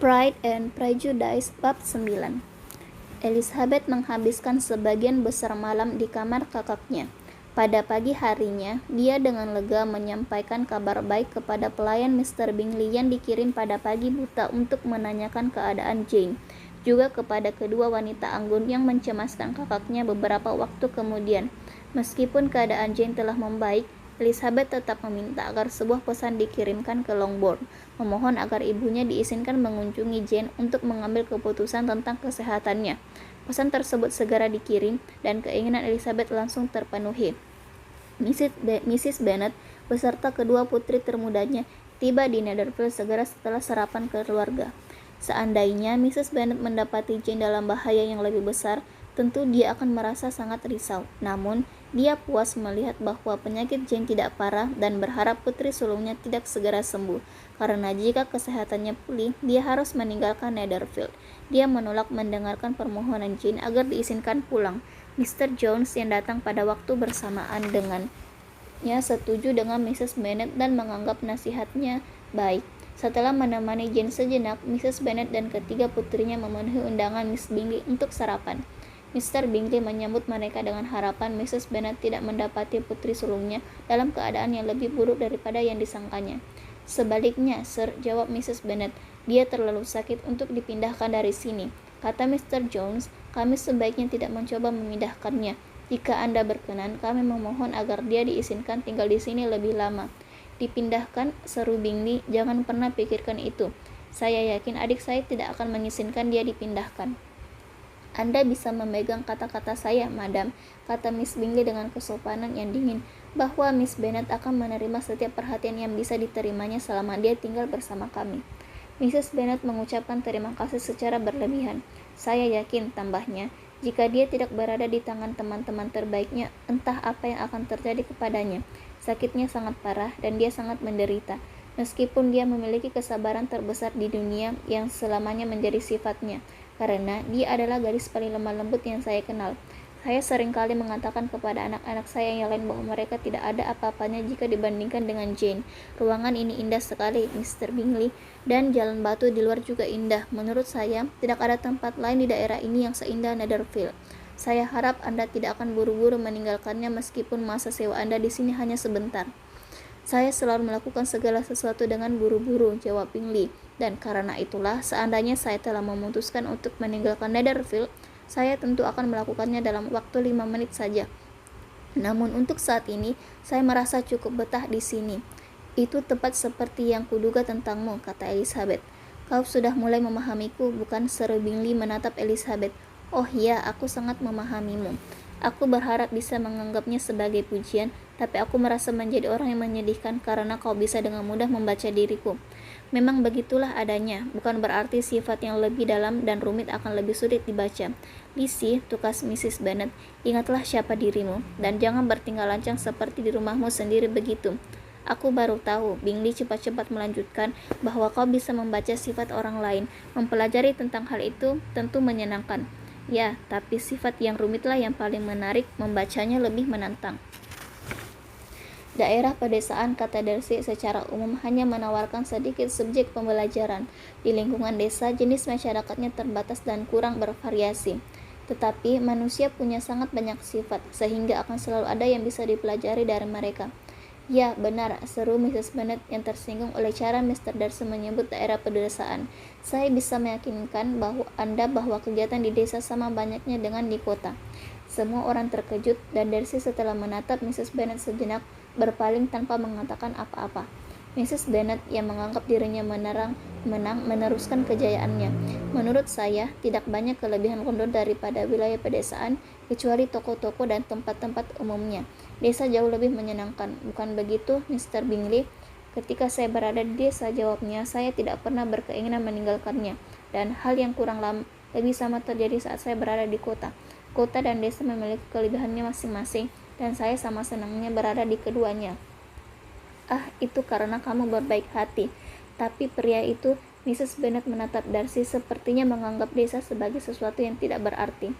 Pride and Prejudice bab 9. Elizabeth menghabiskan sebagian besar malam di kamar kakaknya. Pada pagi harinya, dia dengan lega menyampaikan kabar baik kepada pelayan Mr. Bingley yang dikirim pada pagi buta untuk menanyakan keadaan Jane, juga kepada kedua wanita anggun yang mencemaskan kakaknya beberapa waktu kemudian. Meskipun keadaan Jane telah membaik, Elizabeth tetap meminta agar sebuah pesan dikirimkan ke Longbourn, memohon agar ibunya diizinkan mengunjungi Jane untuk mengambil keputusan tentang kesehatannya. Pesan tersebut segera dikirim, dan keinginan Elizabeth langsung terpenuhi. Mrs. Bennet beserta kedua putri termudanya tiba di Netherfield segera setelah sarapan keluarga. Seandainya Mrs. Bennet mendapati Jane dalam bahaya yang lebih besar, tentu dia akan merasa sangat risau. Namun, dia puas melihat bahwa penyakit Jane tidak parah dan berharap putri sulungnya tidak segera sembuh, karena jika kesehatannya pulih, dia harus meninggalkan Netherfield. Dia menolak mendengarkan permohonan Jane agar diizinkan pulang. Mr. Jones yang datang pada waktu bersamaan dengannya setuju dengan Mrs. Bennet dan menganggap nasihatnya baik. Setelah menemani Jane sejenak, Mrs. Bennet dan ketiga putrinya memenuhi undangan Miss Bingley untuk sarapan. Mr. Bingley menyambut mereka dengan harapan Mrs. Bennet tidak mendapati putri sulungnya dalam keadaan yang lebih buruk daripada yang disangkanya. "Sebaliknya, Sir," jawab Mrs. Bennet, "dia terlalu sakit untuk dipindahkan dari sini. Kata Mr. Jones, kami sebaiknya tidak mencoba memindahkannya. Jika Anda berkenan, kami memohon agar dia diizinkan tinggal di sini lebih lama." "Dipindahkan?" seru Bingley, "jangan pernah pikirkan itu. Saya yakin adik saya tidak akan mengizinkan dia dipindahkan." "Anda bisa memegang kata-kata saya, Madam," kata Miss Bingley dengan kesopanan yang dingin, "bahwa Miss Bennet akan menerima setiap perhatian yang bisa diterimanya selama dia tinggal bersama kami." Mrs. Bennet mengucapkan terima kasih secara berlebihan. "Saya yakin," tambahnya, "jika dia tidak berada di tangan teman-teman terbaiknya, entah apa yang akan terjadi kepadanya. Sakitnya sangat parah dan dia sangat menderita. Meskipun dia memiliki kesabaran terbesar di dunia yang selamanya menjadi sifatnya, karena dia adalah gadis paling lemah lembut yang saya kenal. Saya seringkali mengatakan kepada anak-anak saya yang lain bahwa mereka tidak ada apa-apanya jika dibandingkan dengan Jane. Ruangan ini indah sekali, Mr. Bingley, dan jalan batu di luar juga indah. Menurut saya, tidak ada tempat lain di daerah ini yang seindah Netherfield. Saya harap Anda tidak akan buru-buru meninggalkannya meskipun masa sewa Anda di sini hanya sebentar." "Saya selalu melakukan segala sesuatu dengan buru-buru," jawab Bingley, "dan karena itulah seandainya saya telah memutuskan untuk meninggalkan Netherfield, saya tentu akan melakukannya dalam waktu 5 menit saja. Namun untuk saat ini, saya merasa cukup betah di sini." "Itu tepat seperti yang kuduga tentangmu," kata Elizabeth. "Kau sudah mulai memahamiku, bukan?" seru Bingley menatap Elizabeth. "Oh ya, aku sangat memahamimu. Aku berharap bisa menganggapnya sebagai pujian, tapi aku merasa menjadi orang yang menyedihkan karena kau bisa dengan mudah membaca diriku. Memang begitulah adanya, bukan berarti sifat yang lebih dalam dan rumit akan lebih sulit dibaca. Lizzie," tukas Mrs. Bennet, "ingatlah siapa dirimu, dan jangan bertingkah lancang seperti di rumahmu sendiri begitu." "Aku baru tahu," Bingley cepat-cepat melanjutkan, "bahwa kau bisa membaca sifat orang lain. Mempelajari tentang hal itu tentu menyenangkan." "Ya, tapi sifat yang rumitlah yang paling menarik, membacanya lebih menantang." "Daerah pedesaan," kata Darcy, "secara umum hanya menawarkan sedikit subjek pembelajaran. Di lingkungan desa, jenis masyarakatnya terbatas dan kurang bervariasi. Tetapi manusia punya sangat banyak sifat, sehingga akan selalu ada yang bisa dipelajari dari mereka." "Ya, benar," seru Mrs. Bennet yang tersinggung oleh cara Mr. Darcy menyebut daerah pedesaan. "Saya bisa meyakinkan Anda bahwa kegiatan di desa sama banyaknya dengan di kota." Semua orang terkejut, dan Darcy setelah menatap Mrs. Bennet sejenak, berpaling tanpa mengatakan apa-apa. Mrs. Bennet yang menganggap dirinya menang meneruskan kejayaannya. "Menurut saya, tidak banyak kelebihan London daripada wilayah pedesaan, kecuali toko-toko dan tempat-tempat umumnya. Desa jauh lebih menyenangkan, bukan begitu, Mr. Bingley?" "Ketika saya berada di desa," jawabnya, "saya tidak pernah berkeinginan meninggalkannya, dan hal yang lebih sama terjadi saat saya berada di kota. Kota dan desa memiliki kelebihannya masing-masing, dan saya sama senangnya berada di keduanya." "Ah, itu karena kamu berbaik hati." Tapi pria itu, Mrs. Bennet menatap Darcy, sepertinya menganggap desa sebagai sesuatu yang tidak berarti.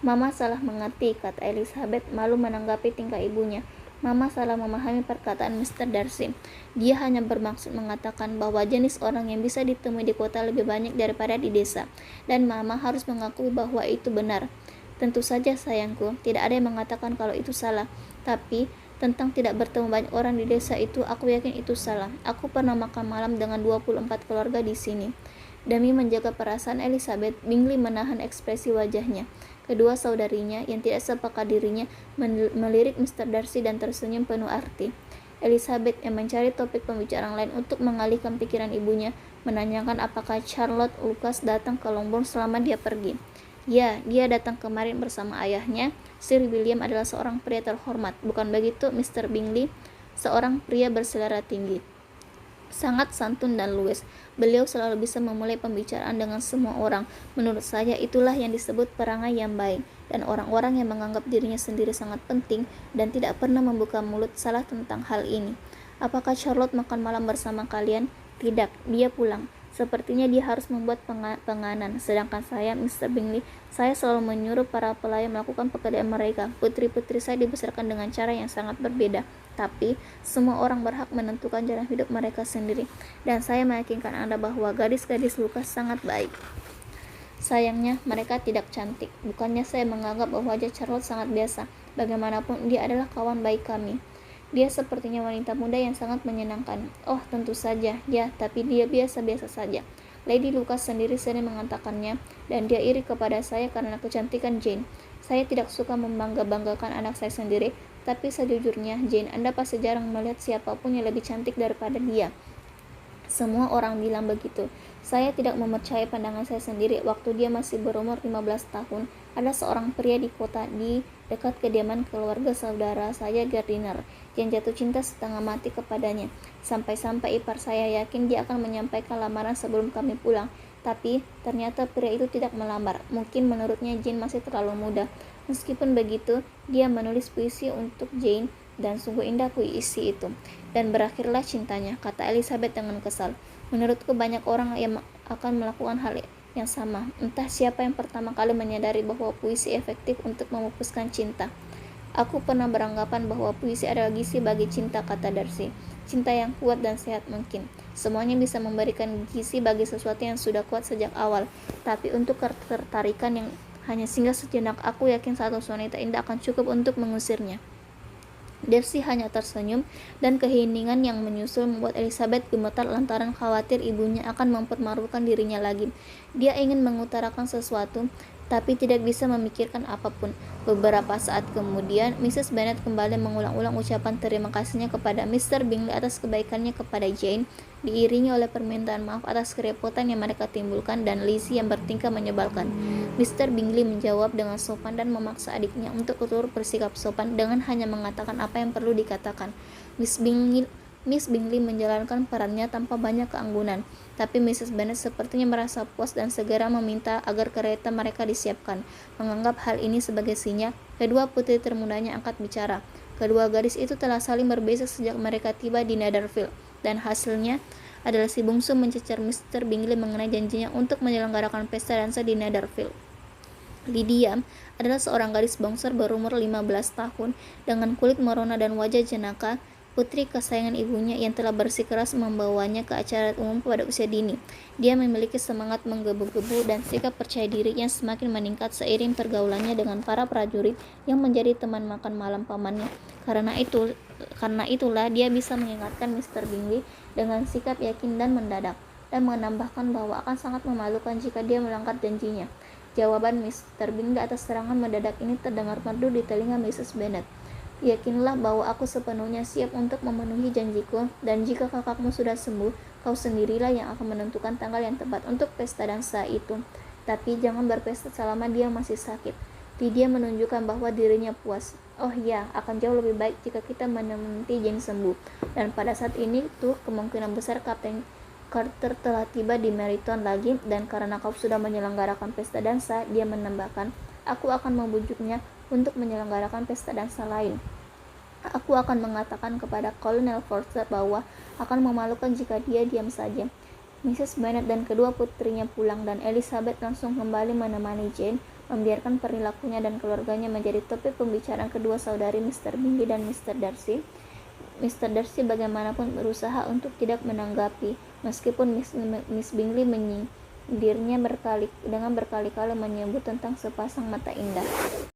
"Mama salah mengerti," kata Elizabeth, malu menanggapi tingkah ibunya. Mama salah memahami perkataan Mr. Darcy. Dia hanya bermaksud mengatakan bahwa jenis orang yang bisa ditemui di kota lebih banyak daripada di desa, dan Mama harus mengakui bahwa itu benar. Tentu saja sayangku, tidak ada yang mengatakan kalau itu salah. Tapi, tentang tidak bertemu banyak orang di desa itu, aku yakin itu salah. Aku pernah makan malam dengan 24 keluarga di sini. Demi menjaga perasaan Elizabeth, Bingley menahan ekspresi wajahnya. Kedua saudarinya yang tidak sepakat dirinya melirik Mr. Darcy dan tersenyum penuh arti. Elizabeth yang mencari topik pembicaraan lain untuk mengalihkan pikiran ibunya, menanyakan apakah Charlotte Lucas datang ke Longbourn selama dia pergi. Ya, dia datang kemarin bersama ayahnya. Sir William adalah seorang pria terhormat, bukan begitu, Mr. Bingley? Seorang pria berselera tinggi, sangat santun dan luwes. Beliau selalu bisa memulai pembicaraan dengan semua orang. Menurut saya itulah yang disebut perangai yang baik, dan orang-orang yang menganggap dirinya sendiri sangat penting dan tidak pernah membuka mulut salah tentang hal ini. Apakah Charlotte makan malam bersama kalian? Tidak, dia pulang. Sepertinya dia harus membuat penganan. Sedangkan saya, Mr. Bingley, saya selalu menyuruh para pelayan melakukan pekerjaan mereka. Putri-putri saya dibesarkan dengan cara yang sangat berbeda. Tapi, semua orang berhak menentukan jalan hidup mereka sendiri. Dan saya meyakinkan Anda bahwa gadis-gadis Lucas sangat baik. Sayangnya, mereka tidak cantik. Bukannya saya menganggap bahwa wajah Charlotte sangat biasa. Bagaimanapun, dia adalah kawan baik kami. Dia sepertinya wanita muda yang sangat menyenangkan. Oh, tentu saja, ya, tapi dia biasa-biasa saja. Lady Lucas sendiri sering mengatakannya, dan dia iri kepada saya karena kecantikan Jane. Saya tidak suka membangga-banggakan anak saya sendiri, tapi sejujurnya, Jane, Anda pasti jarang melihat siapapun yang lebih cantik daripada dia. Semua orang bilang begitu. Saya tidak mempercayai pandangan saya sendiri. Waktu dia masih berumur 15 tahun, ada seorang pria di kota di dekat kediaman keluarga saudara saya Gardiner yang jatuh cinta setengah mati kepadanya. Sampai-sampai ipar saya yakin dia akan menyampaikan lamaran sebelum kami pulang. Tapi ternyata pria itu tidak melamar. Mungkin menurutnya Jane masih terlalu muda. Meskipun begitu, dia menulis puisi untuk Jane, dan sungguh indah puisi itu. Dan berakhirlah cintanya, kata Elizabeth dengan kesal. Menurutku banyak orang yang akan melakukan hal yang sama. Entah siapa yang pertama kali menyadari bahwa puisi efektif untuk memupuskan cinta. Aku pernah beranggapan bahwa puisi adalah gizi bagi cinta, kata Darcy. Cinta yang kuat dan sehat mungkin. Semuanya bisa memberikan gizi bagi sesuatu yang sudah kuat sejak awal. Tapi untuk ketertarikan yang hanya singgah sejenak, aku yakin satu wanita indah akan cukup untuk mengusirnya. Darcy hanya tersenyum, dan keheningan yang menyusul membuat Elizabeth gemetar lantaran khawatir ibunya akan mempermarukan dirinya lagi. Dia ingin mengutarakan sesuatu, tapi tidak bisa memikirkan apapun. Beberapa saat kemudian, Mrs. Bennet kembali mengulang-ulang ucapan terima kasihnya kepada Mr. Bingley atas kebaikannya kepada Jane, diiringi oleh permintaan maaf atas kerepotan yang mereka timbulkan dan Lizzie yang bertingkah menyebalkan. Mr. Bingley menjawab dengan sopan dan memaksa adiknya untuk turut bersikap sopan dengan hanya mengatakan apa yang perlu dikatakan. Miss Bingley menjalankan perannya tanpa banyak keanggunan, tapi Mrs. Bennet sepertinya merasa puas dan segera meminta agar kereta mereka disiapkan. Menganggap hal ini sebagai sinyal, kedua putri termudanya angkat bicara. Kedua gadis itu telah saling berbisik sejak mereka tiba di Netherfield, dan hasilnya adalah si bungsu mencecar Mr. Bingley mengenai janjinya untuk menyelenggarakan pesta dansa di Netherfield. Lydia adalah seorang gadis bongsor berumur 15 tahun dengan kulit merona dan wajah jenaka, putri kesayangan ibunya yang telah bersikeras membawanya ke acara umum pada usia dini. Dia memiliki semangat menggebu-gebu dan sikap percaya diri yang semakin meningkat seiring pergaulannya dengan para prajurit yang menjadi teman makan malam pamannya. Karena itulah dia bisa mengingatkan Mr. Bingley dengan sikap yakin dan mendadak, dan menambahkan bahwa akan sangat memalukan jika dia melanggar janjinya. Jawaban Mr. Bingley atas serangan mendadak ini terdengar merdu di telinga Mrs. Bennet. Yakinlah bahwa aku sepenuhnya siap untuk memenuhi janjiku, dan jika kakakmu sudah sembuh, kau sendirilah yang akan menentukan tanggal yang tepat untuk pesta dansa itu. Tapi jangan berpesta selama dia masih sakit. Lydia menunjukkan bahwa dirinya puas. Oh ya, akan jauh lebih baik jika kita menanti Jane sembuh. Dan pada saat ini tuh kemungkinan besar Kapten Carter telah tiba di Meryton lagi, dan karena kau sudah menyelenggarakan pesta dansa, dia menambahkan, aku akan membujuknya untuk menyelenggarakan pesta dansa lain. Aku akan mengatakan kepada Colonel Forster bahwa akan memalukan jika dia diam saja. Mrs. Bennet dan kedua putrinya pulang, dan Elizabeth langsung kembali menemani Jane membiarkan perilakunya dan keluarganya menjadi topik pembicaraan kedua saudari Mr. Bingley dan Mr. Darcy. Mr. Darcy bagaimanapun berusaha untuk tidak menanggapi, meskipun Miss Bingley menyindirnya dengan berkali-kali menyebut tentang sepasang mata indah.